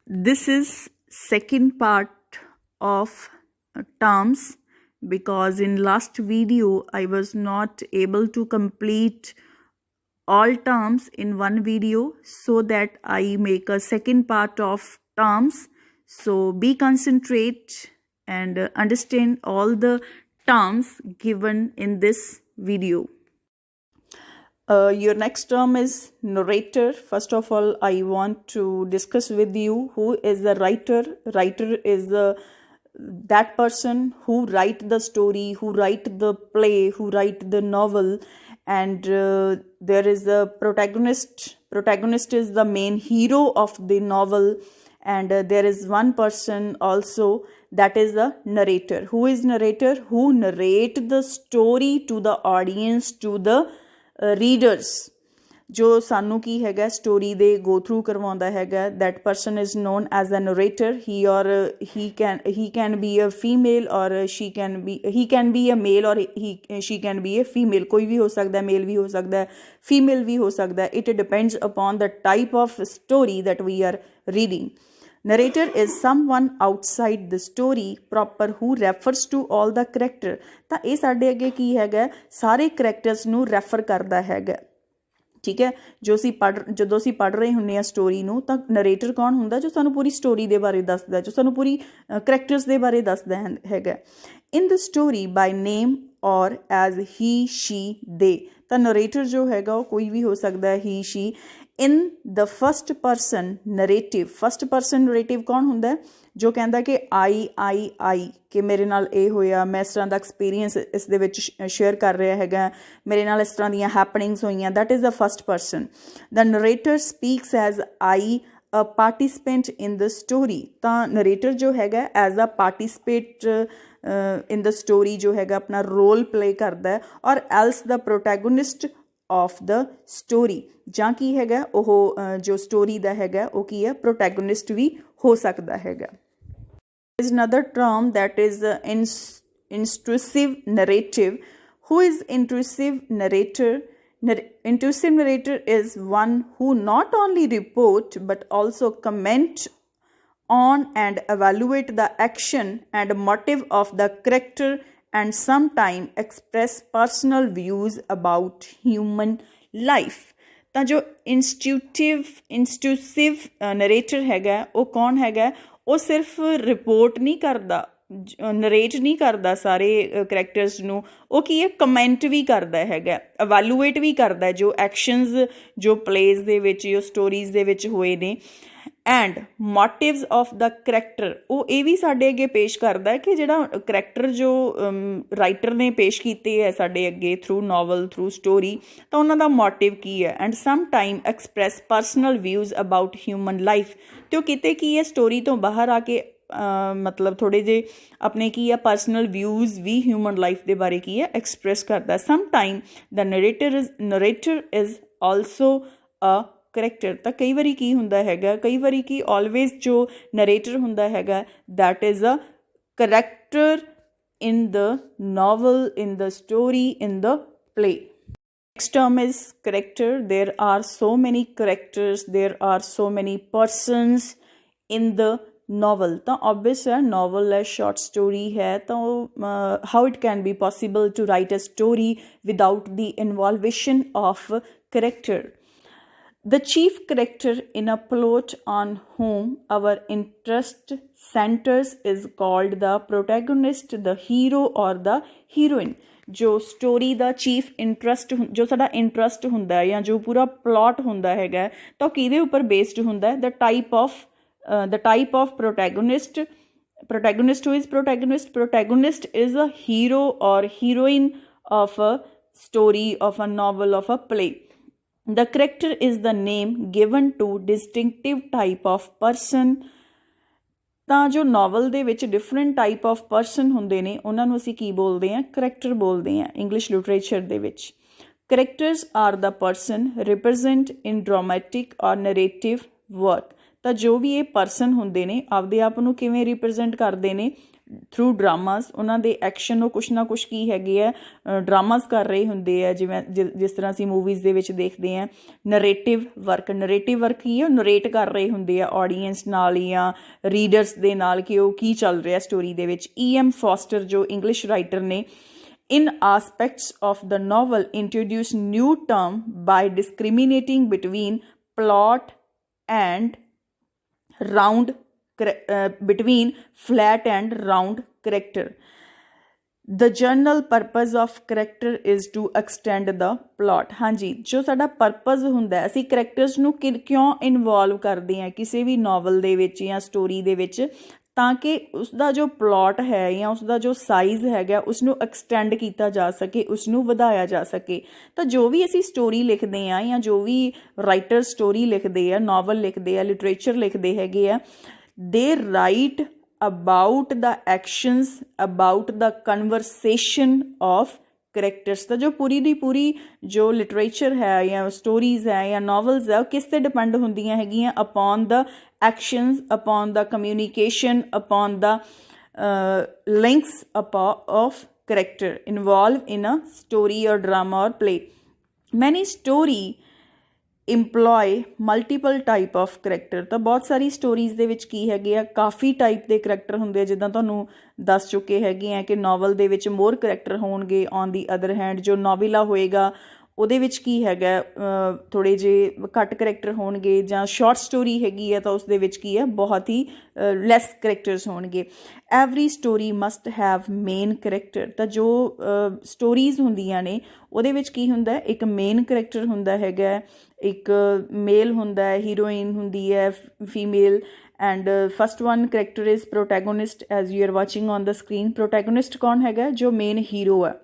This is second part of terms, because in last video I was not able to complete all terms in one video, so that I make a second part of terms. So be concentrate and understand all the terms given in this video. Your next term is narrator. First of all, I want to discuss with you who is the writer. Writer is that person who write the story, who write the play, who write the novel. And there is the protagonist. Protagonist is the main hero of the novel. And there is one person also, that is the narrator. Who is narrator? Who narrate the story to the audience, to the readers, ਜੋ ਸਾਨੂੰ ਕੀ ਹੈਗਾ story ਦੇ ਗੋ through ਕਰਵਾਉਂਦਾ ਹੈਗਾ, that person is known as a narrator. He can be a female or he can be a male or she can be a female. ਕੋਈ ਵੀ ਹੋ ਸਕਦਾ, ਮੇਲ ਵੀ ਹੋ ਸਕਦਾ, ਫੀਮੇਲ ਵੀ ਹੋ ਸਕਦਾ. It depends upon the type of story that we are reading. Narrator is someone outside the story proper who refers to all the character. ਤਾਂ ਇਹ ਸਾਡੇ ਅੱਗੇ ਕੀ ਹੈਗਾ, ਸਾਰੇ ਕਰੈਕਟਰਸ ਨੂੰ ਰੈਫਰ ਕਰਦਾ ਹੈਗਾ. ਠੀਕ ਹੈ, ਜਦੋਂ ਅਸੀਂ ਪੜ੍ਹ ਰਹੇ ਹੁੰਦੇ ਹਾਂ ਸਟੋਰੀ ਨੂੰ, ਤਾਂ ਨਰੇਟਰ ਕੌਣ ਹੁੰਦਾ? ਜੋ ਸਾਨੂੰ ਪੂਰੀ ਸਟੋਰੀ ਦੇ ਬਾਰੇ ਦੱਸਦਾ, ਜੋ ਸਾਨੂੰ ਪੂਰੀ ਕਰੈਕਟਰਸ ਦੇ ਬਾਰੇ ਦੱਸਦਾ ਹੈਗਾ. ਇਨ ਦ ਸਟੋਰੀ ਬਾਈ ਨੇਮ ਔਰ ਐਜ਼ ਹੀ ਸ਼ੀ ਦੇ. ਤਾਂ ਨਰੇਟਰ ਜੋ ਹੈਗਾ ਉਹ ਕੋਈ ਵੀ ਹੋ ਸਕਦਾ, ਹੀ ਸ਼ੀ. ਇਨ ਦ first person narrative. First person narrative ਕੌਣ ਹੁੰਦਾ? ਜੋ ਕਹਿੰਦਾ ਕਿ ਆਈ ਕਿ ਮੇਰੇ ਨਾਲ ਇਹ ਹੋਇਆ, ਮੈਂ ਇਸ ਤਰ੍ਹਾਂ ਦਾ ਐਕਸਪੀਰੀਅੰਸ ਇਸ ਦੇ ਵਿੱਚ ਸ਼ੇਅਰ ਕਰ ਰਿਹਾ ਹੈਗਾ, ਮੇਰੇ ਨਾਲ ਇਸ ਤਰ੍ਹਾਂ ਦੀਆਂ ਹੈਪਨਿੰਗਸ ਹੋਈਆਂ. That is the first person. The narrator speaks as I a participant in the story. ਤਾਂ ਨਰੇਟਰ ਜੋ ਹੈਗਾ as a participate in the story ਜੋ ਹੈਗਾ ਆਪਣਾ ਰੋਲ ਪਲੇ ਕਰਦਾ. Or else the protagonist of the story. ਜਾਂ ਕੀ ਹੈਗਾ ਉਹ ਜੋ ਸਟੋਰੀ ਦਾ ਹੈਗਾ ਉਹ ਕੀ ਹੈ, ਪ੍ਰੋਟੈਗੋਨਿਸਟ ਵੀ ਹੋ ਸਕਦਾ ਹੈਗਾ. There is another term that is intrusive narrative. Who is intrusive narrator? Intrusive narrator is one who not only report but also comment on and evaluate the action and motive of the character, and sometimes express personal views about human life. ਤਾਂ ਜੋ ਇੰਸਟਿਊਸਿਵ narrator ਹੈਗਾ ਉਹ ਕੌਣ ਹੈਗਾ? ਉਹ ਸਿਰਫ report ਨਹੀਂ ਕਰਦਾ, ਨਰੇਟ ਨਹੀਂ ਕਰਦਾ ਸਾਰੇ ਕਰੈਕਟਰਸ ਨੂੰ. ਉਹ ਕੀ ਹੈ, ਕਮੈਂਟ ਵੀ ਕਰਦਾ ਹੈਗਾ, ਅਵੈਲੂਏਟ ਵੀ ਕਰਦਾ ਜੋ ਐਕਸ਼ਨਸ ਜੋ ਪਲੇਜ਼ ਦੇ ਵਿੱਚ, ਜੋ ਸਟੋਰੀਜ਼ ਦੇ ਵਿੱਚ ਹੋਏ ਨੇ. And motives of the character. ਉਹ ਇਹ ਵੀ ਸਾਡੇ ਅੱਗੇ ਪੇਸ਼ ਕਰਦਾ ਕਿ ਜਿਹੜਾ ਕਰੈਕਟਰ ਜੋ ਰਾਈਟਰ ਨੇ ਪੇਸ਼ ਕੀਤੇ ਹੈ ਸਾਡੇ ਅੱਗੇ ਥਰੂ ਨਾਵਲ, ਥਰੂ ਸਟੋਰੀ, ਤਾਂ ਉਹਨਾਂ ਦਾ ਮੋਟਿਵ ਕੀ ਹੈ. And some time express personal views about human life. ਅਤੇ ਉਹ ਕਿਤੇ ਕੀ ਹੈ, ਸਟੋਰੀ ਤੋਂ ਬਾਹਰ ਆ ਕੇ ਮਤਲਬ ਥੋੜ੍ਹੇ ਜਿਹੇ ਆਪਣੇ ਕੀ ਆ ਪਰਸਨਲ ਵਿਊਜ਼ ਵੀ ਹਿਊਮਨ ਲਾਈਫ ਦੇ ਬਾਰੇ ਕੀ ਹੈ ਐਕਸਪ੍ਰੈਸ ਕਰਦਾ. Some time the narrator is also a character. ਤਾਂ ਕਈ ਵਾਰੀ ਕੀ ਹੁੰਦਾ ਹੈਗਾ, ਕਈ ਵਾਰੀ ਕੀ ਆਲਵੇਜ਼ ਜੋ ਨਰੇਟਰ ਹੁੰਦਾ ਹੈਗਾ that is a character in the novel, in the story, in the play. Next term is character. There are so many characters, there are so many persons in the novel. ਤਾਂ obvious ਹੈ, novel ਹੈ, short story ਹੈ, ਤਾਂ how it can be possible to write a story without the involvement of character. The chief character in a plot on whom our interest centers is called the protagonist, the hero or the heroine. ਜੋ story ਦਾ chief interest, ਜੋ ਸਾਡਾ interest ਹੁੰਦਾ ਜਾਂ ਜੋ ਪੂਰਾ plot ਹੁੰਦਾ ਹੈਗਾ, ਤਾਂ ਉਹ ਕਿਹਦੇ ਉੱਪਰ ਬੇਸਡ ਹੁੰਦਾ? The type of protagonist. Protagonist, who is protagonist? Protagonist is a hero or heroine of a story, of a novel, of a play. The character is the name given to distinctive type of person. ਤਾਂ ਜੋ novel ਦੇ ਵਿੱਚ different type of person ਹੁੰਦੇ ਨੇ, ਉਹਨਾਂ ਨੂੰ ਅਸੀਂ ਕੀ ਬੋਲਦੇ ਹਾਂ? ਕਰੈਕਟਰ ਬੋਲਦੇ ਹਾਂ ਇੰਗਲਿਸ਼ ਲਿਟਰੇਚਰ ਦੇ ਵਿੱਚ. ਕਰੈਕਟਰਸ ਆਰ ਦਾ ਪਰਸਨ ਰਿਪਰੈਜ਼ੈਂਟ ਇਨ ਡਰਾਮੈਟਿਕ ਔਰ ਨਰੇਟਿਵ ਵਰਕ. ਤਾਂ ਜੋ ਵੀ ਇਹ ਪਰਸਨ ਹੁੰਦੇ ਨੇ ਆਪਦੇ ਆਪ ਨੂੰ ਕਿਵੇਂ ਰਿਪਰੈਜ਼ੈਂਟ ਕਰਦੇ ਨੇ? ਥਰੂ ਡਰਾਮਾਸ ਉਹਨਾਂ ਦੇ ਐਕਸ਼ਨ ਉਹ ਕੁਛ ਨਾ ਕੁਛ ਕੀ ਹੈਗੇ ਆ ਡਰਾਮਾਸ ਕਰ ਰਹੇ ਹੁੰਦੇ ਆ, ਜਿਵੇਂ ਜਿਸ ਤਰ੍ਹਾਂ ਅਸੀਂ ਮੂਵੀਜ਼ ਦੇ ਵਿੱਚ ਦੇਖਦੇ ਹਾਂ। ਨਰੇਟਿਵ ਵਰਕ ਕੀ ਹੈ, ਉਹ ਨਰੇਟ ਕਰ ਰਹੇ ਹੁੰਦੇ ਆ ਆਡੀਅנਸ ਨਾਲ ਜਾਂ ਰੀਡਰਸ ਦੇ ਨਾਲ ਕਿ ਉਹ ਕੀ ਚੱਲ ਰਿਹਾ ਸਟੋਰੀ ਦੇ ਵਿੱਚ। E.M. ਫੋਸਟਰ ਜੋ ਇੰਗਲਿਸ਼ ਰਾਈਟਰ ਨੇ, in aspects of the novel introduce new term by discriminating between plot and between flat and round character. The general purpose of character is to extend the plot. ਹਾਂਜੀ, ਜੋ ਸਾਡਾ purpose ਹੁੰਦਾ, ਅਸੀਂ characters ਨੂੰ ਕਿਉਂ involve ਕਰਦੇ ਹਾਂ ਕਿਸੇ ਵੀ ਨਾਵਲ ਦੇ ਵਿੱਚ ਜਾਂ ਸਟੋਰੀ ਦੇ ਵਿੱਚ, ਤਾਂ ਕਿ ਉਸਦਾ ਜੋ ਪਲੋਟ ਹੈ ਜਾਂ ਉਸਦਾ ਜੋ ਸਾਈਜ਼ ਹੈਗਾ ਉਸਨੂੰ ਐਕਸਟੈਂਡ ਕੀਤਾ ਜਾ ਸਕੇ, ਉਸਨੂੰ ਵਧਾਇਆ ਜਾ ਸਕੇ। ਤਾਂ ਜੋ ਵੀ ਅਸੀਂ ਸਟੋਰੀ ਲਿਖਦੇ ਹਾਂ ਜਾਂ ਜੋ ਵੀ ਰਾਈਟਰ ਸਟੋਰੀ ਲਿਖਦੇ ਆ, ਨਾਵਲ ਲਿਖਦੇ ਆ, ਲਿਟਰੇਚਰ ਲਿਖਦੇ ਹੈਗੇ ਆ, ਦੇ right about the actions, about the conversation of characters। ਤਾਂ ਜੋ ਪੂਰੀ ਦੀ ਪੂਰੀ ਜੋ ਲਿਟਰੇਚਰ ਹੈ ਜਾਂ ਸਟੋਰੀਜ਼ ਹੈ ਜਾਂ ਨਾਵਲਸ ਹੈ ਉਹ ਕਿਸ 'ਤੇ ਡਿਪੈਂਡ ਹੁੰਦੀਆਂ ਹੈਗੀਆਂ, upon the actions, upon the communication, upon the links of character involved in a story or drama or play। Many story employee multiple type of character. ਤਾਂ ਬਹੁਤ ਸਾਰੀ ਸਟੋਰੀਜ਼ ਦੇ ਵਿੱਚ ਕੀ ਹੈਗੇ ਆ, ਕਾਫੀ ਟਾਈਪ ਦੇ ਕਰੈਕਟਰ ਹੁੰਦੇ ਆ, ਜਿੱਦਾਂ ਤੁਹਾਨੂੰ ਦੱਸ ਚੁੱਕੇ ਹੈਗੇ ਆ ਕਿ ਨਾਵਲ ਦੇ ਵਿੱਚ ਮੋਰ ਕਰੈਕਟਰ ਹੋਣਗੇ। ਔਨ ਦੀ ਅਦਰ ਹੈਂਡ ਜੋ ਨੋਵਿਲਾ ਹੋਏਗਾ ਉਹਦੇ ਵਿੱਚ ਕੀ ਹੈਗਾ, ਥੋੜ੍ਹੇ ਜਿਹੇ ਘੱਟ ਕਰੈਕਟਰ ਹੋਣਗੇ, ਜਾਂ ਸ਼ਾਰਟ ਸਟੋਰੀ ਹੈਗੀ ਹੈ ਤਾਂ ਉਸ ਦੇ ਵਿੱਚ ਕੀ ਹੈ, ਬਹੁਤ ਹੀ ਲੈਸ ਕਰੈਕਟਰਸ ਹੋਣਗੇ। Every story must have main character. ਤਾਂ ਜੋ ਸਟੋਰੀਜ਼ ਹੁੰਦੀਆਂ ਨੇ ਉਹਦੇ ਵਿੱਚ ਕੀ ਹੁੰਦਾ, ਇੱਕ ਮੇਨ ਕਰੈਕਟਰ ਹੁੰਦਾ ਹੈਗਾ, ਇੱਕ ਮੇਲ ਹੁੰਦਾ ਹੈ, ਹੀਰੋਇਨ ਹੁੰਦੀ ਹੈ female, and first one character is protagonist as you are watching on the screen. Protagonist ਕੌਣ ਹੈਗਾ, ਜੋ ਮੇਨ ਹੀਰੋ ਹੈ।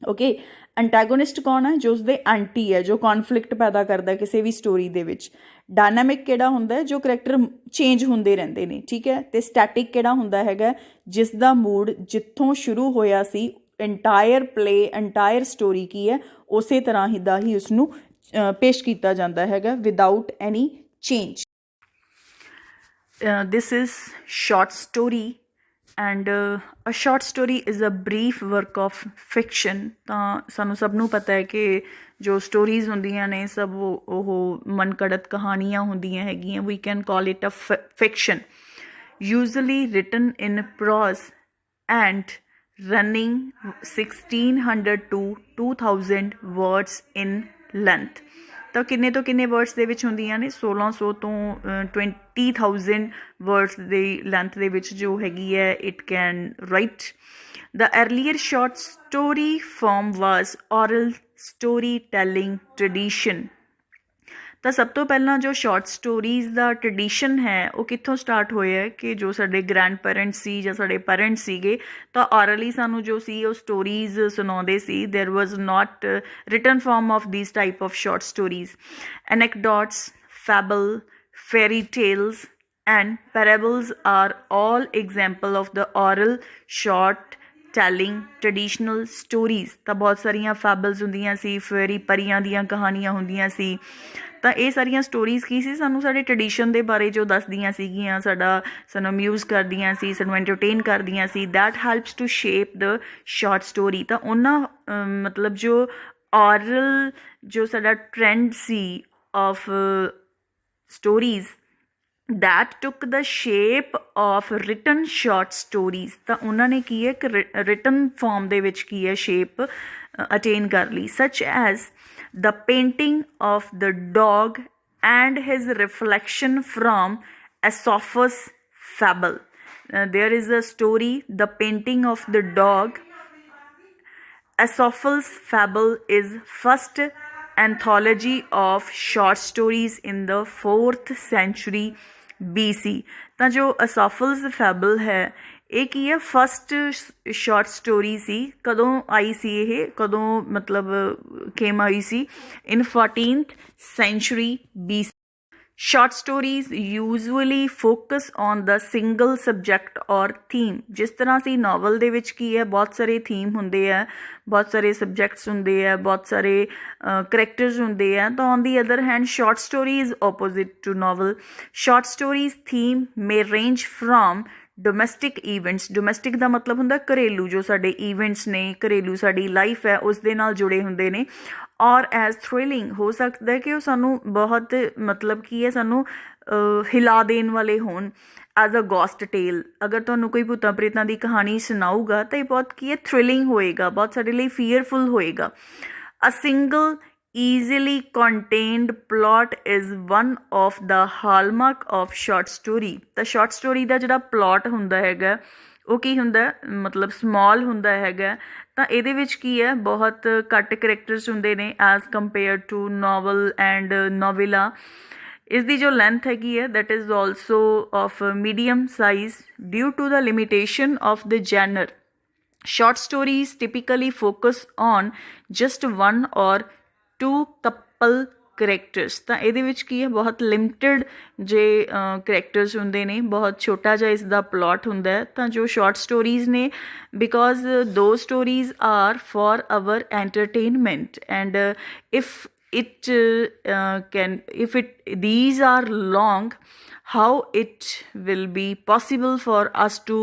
ਓਕੇ, ਐਂਟੈਗੋਨਿਸਟ ਕੌਣ ਹੈ, ਜੋ ਉਸਦੇ ਐਂਟੀ ਹੈ, ਜੋ ਕੌਨਫਲਿਕਟ ਪੈਦਾ ਕਰਦਾ ਕਿਸੇ ਵੀ ਸਟੋਰੀ ਦੇ ਵਿੱਚ। ਡਾਇਨਾਮਿਕ ਕਿਹੜਾ ਹੁੰਦਾ, ਜੋ ਕਰੈਕਟਰ ਚੇਂਜ ਹੁੰਦੇ ਰਹਿੰਦੇ ਨੇ, ਠੀਕ ਹੈ। ਅਤੇ ਸਟੈਟਿਕ ਕਿਹੜਾ ਹੁੰਦਾ ਹੈਗਾ, ਜਿਸ ਦਾ ਮੂਡ ਜਿੱਥੋਂ ਸ਼ੁਰੂ ਹੋਇਆ ਸੀ, ਇੰਟਾਇਰ ਪਲੇ, ਇੰਟਾਇਰ ਸਟੋਰੀ ਕੀ ਹੈ, ਉਸੇ ਤਰ੍ਹਾਂ ਹੀ ਦਾ ਹੀ ਉਸਨੂੰ ਪੇਸ਼ ਕੀਤਾ ਜਾਂਦਾ ਹੈਗਾ, without any change. This is short story and a short story is a brief work of fiction. ਤਾਂ ਸਾਨੂੰ ਸਭ ਨੂੰ ਪਤਾ ਹੈ ਕਿ ਜੋ ਸਟੋਰੀਜ਼ ਹੁੰਦੀਆਂ ਨੇ ਸਭ ਉਹ ਮਨਘੜਤ ਕਹਾਣੀਆਂ ਹੁੰਦੀਆਂ ਹੈਗੀਆਂ। We can call it a fiction, usually written in prose and running 1600 to 2000 words in length। ਤਾਂ ਕਿੰਨੇ ਤੋਂ ਕਿੰਨੇ ਵਰਡਸ ਦੇ ਵਿੱਚ ਹੁੰਦੀਆਂ ਨੇ, 1600 ਤੋਂ 20,000 ਵਰਡਸ ਦੀ ਲੈਂਥ ਦੇ ਵਿੱਚ ਜੋ ਹੈਗੀ ਹੈ it can right. The earlier short story form was oral storytelling tradition। ਤਾਂ ਸਭ ਤੋਂ ਪਹਿਲਾਂ ਜੋ ਸ਼ਾਰਟ ਸਟੋਰੀਜ਼ ਦਾ ਟਰਡੀਸ਼ਨ ਹੈ ਉਹ ਕਿੱਥੋਂ ਸਟਾਰਟ ਹੋਇਆ, ਕਿ ਜੋ ਸਾਡੇ ਗ੍ਰੈਂਡ ਪੇਰੈਂਟਸ ਸੀ ਜਾਂ ਸਾਡੇ ਪੇਰੈਂਟਸ ਸੀਗੇ ਤਾਂ ਔਰਲੀ ਸਾਨੂੰ ਜੋ ਸੀ ਉਹ ਸਟੋਰੀਜ਼ ਸੁਣਾਉਂਦੇ ਸੀ। There was not written form of these type of short stories. Anecdotes, fable, fairy tales and parables are all example of the oral short telling traditional stories। ਤਾਂ ਬਹੁਤ ਸਾਰੀਆਂ ਫੈਬਲਸ ਹੁੰਦੀਆਂ ਸੀ, ਫੇਰੀ ਪਰੀਆਂ ਦੀਆਂ ਕਹਾਣੀਆਂ ਹੁੰਦੀਆਂ ਸੀ। ਤਾਂ ਇਹ ਸਾਰੀਆਂ ਸਟੋਰੀਜ਼ ਕੀ ਸੀ, ਸਾਨੂੰ ਸਾਡੇ ਟਰਡੀਸ਼ਨ ਦੇ ਬਾਰੇ ਜੋ ਦੱਸਦੀਆਂ ਸੀਗੀਆਂ, ਸਾਨੂੰ ਅਮਿਊਜ਼ ਕਰਦੀਆਂ ਸੀ, ਸਾਨੂੰ ਐਂਟਰਟੇਨ ਕਰਦੀਆਂ ਸੀ। That helps to shape the short story. ਤਾਂ ਉਹਨਾਂ ਮਤਲਬ ਜੋ ਔਰਲ ਜੋ ਸਾਡਾ ਟਰੈਂਡ ਸੀ of stories that took the shape of written short stories। ਤਾਂ ਉਹਨਾਂ ਨੇ ਕੀ ਹੈ, ਇੱਕ ਰਿਟਨ ਫਾਰਮ ਦੇ ਵਿੱਚ ਕੀ ਹੈ ਸ਼ੇਪ ਅਟੇਨ ਕਰ ਲਈ। such as the painting of the dog and his reflection from Aesop's fable। There is a story, the painting of the dog। Aesop's fable is first anthology of short stories in the 4th century BC। ਤਾਂ ਜੋ ਅਸੋਫਲਸ ਫੈਬਲ ਹੈ ਇਹ ਕੀ ਹੈ, first short story ਸੀ। ਕਦੋਂ ਆਈ ਸੀ ਇਹ, ਕਦੋਂ ਮਤਲਬ came ਆਈ ਸੀ, in 14th century BC। Short stories usually focus on the single subject or theme. ਜਿਸ ਤਰ੍ਹਾਂ ਅਸੀਂ ਨਾਵਲ ਦੇ ਵਿੱਚ ਕੀ ਹੈ, ਬਹੁਤ ਸਾਰੇ ਥੀਮ ਹੁੰਦੇ ਆ, ਬਹੁਤ ਸਾਰੇ ਸਬਜੈਕਟਸ ਹੁੰਦੇ ਆ, ਬਹੁਤ ਸਾਰੇ ਕਰੈਕਟਰਸ ਹੁੰਦੇ ਆ। ਤਾਂ on the other hand short story is opposite to novel. Short stories theme may range from domestic events, domestic ਦਾ ਮਤਲਬ ਹੁੰਦਾ ਘਰੇਲੂ, ਜੋ ਸਾਡੇ ਈਵੈਂਟਸ ਨੇ, ਘਰੇਲੂ ਸਾਡੀ ਲਾਈਫ ਹੈ ਉਸ ਦੇ ਨਾਲ ਜੁੜੇ ਹੁੰਦੇ ਨੇ। ਔਰ ਐਜ਼ ਥ੍ਰਿਲਿੰਗ, ਹੋ ਸਕਦਾ ਕਿ ਉਹ ਸਾਨੂੰ ਬਹੁਤ ਮਤਲਬ ਕੀ ਹੈ, ਸਾਨੂੰ ਹਿਲਾ ਦੇਣ ਵਾਲੇ ਹੋਣ। ਐਜ਼ ਅ ਗੋਸਟ ਟੇਲ, ਅਗਰ ਤੁਹਾਨੂੰ ਕੋਈ ਭੂਤਾਂ ਪ੍ਰੇਤਾਂ ਦੀ ਕਹਾਣੀ ਸੁਣਾਊਗਾ ਤਾਂ ਇਹ ਬਹੁਤ ਕੀ ਹੈ, ਥ੍ਰਿਲਿੰਗ ਹੋਏਗਾ, ਬਹੁਤ ਸਾਡੇ ਲਈ ਫੀਅਰਫੁਲ ਹੋਏਗਾ। A single easily contained plot is one of the hallmark of short story। ਤਾਂ ਸ਼ਾਰਟ ਸਟੋਰੀ ਦਾ ਜਿਹੜਾ ਪਲਾਟ ਹੁੰਦਾ ਹੈਗਾ ਉਹ ਕੀ ਹੁੰਦਾ, ਮਤਲਬ ਸਮੋਲ ਹੁੰਦਾ ਹੈਗਾ। ਤਾਂ ਇਹਦੇ ਵਿੱਚ ਕੀ ਹੈ, ਬਹੁਤ ਘੱਟ ਕਰੈਕਟਰਸ ਹੁੰਦੇ ਨੇ as compare to novel and novella. ਇਸ ਦੀ ਜੋ ਲੈਂਥ ਹੈਗੀ ਹੈ that is also of medium size due to the limitation of the genre. Short stories typically focus on just one or two couple characters. ਤਾਂ ਇਹਦੇ ਵਿੱਚ ਕੀ ਹੈ, ਬਹੁਤ ਲਿਮਟਿਡ ਜੇ ਕਰੈਕਟਰਸ ਹੁੰਦੇ ਨੇ, ਬਹੁਤ ਛੋਟਾ ਜਿਹਾ ਇਸ ਦਾ ਪਲਾਟ ਹੁੰਦਾ ਹੈ। ਤਾਂ ਜੋ ਸ਼ਾਰਟ ਸਟੋਰੀਜ਼ ਨੇ, because those stories are for our entertainment and if these are long, how it will be possible for us to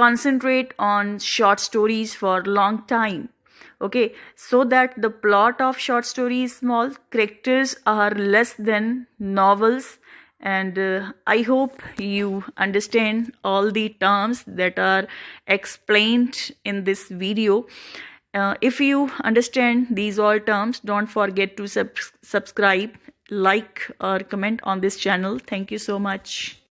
concentrate on short stories for long time? Okay, so that the plot of short story is small, characters are less than novels, and I hope you understand all the terms that are explained in this video. If you understand these all terms, don't forget to subscribe, like or comment on this channel. Thank you so much.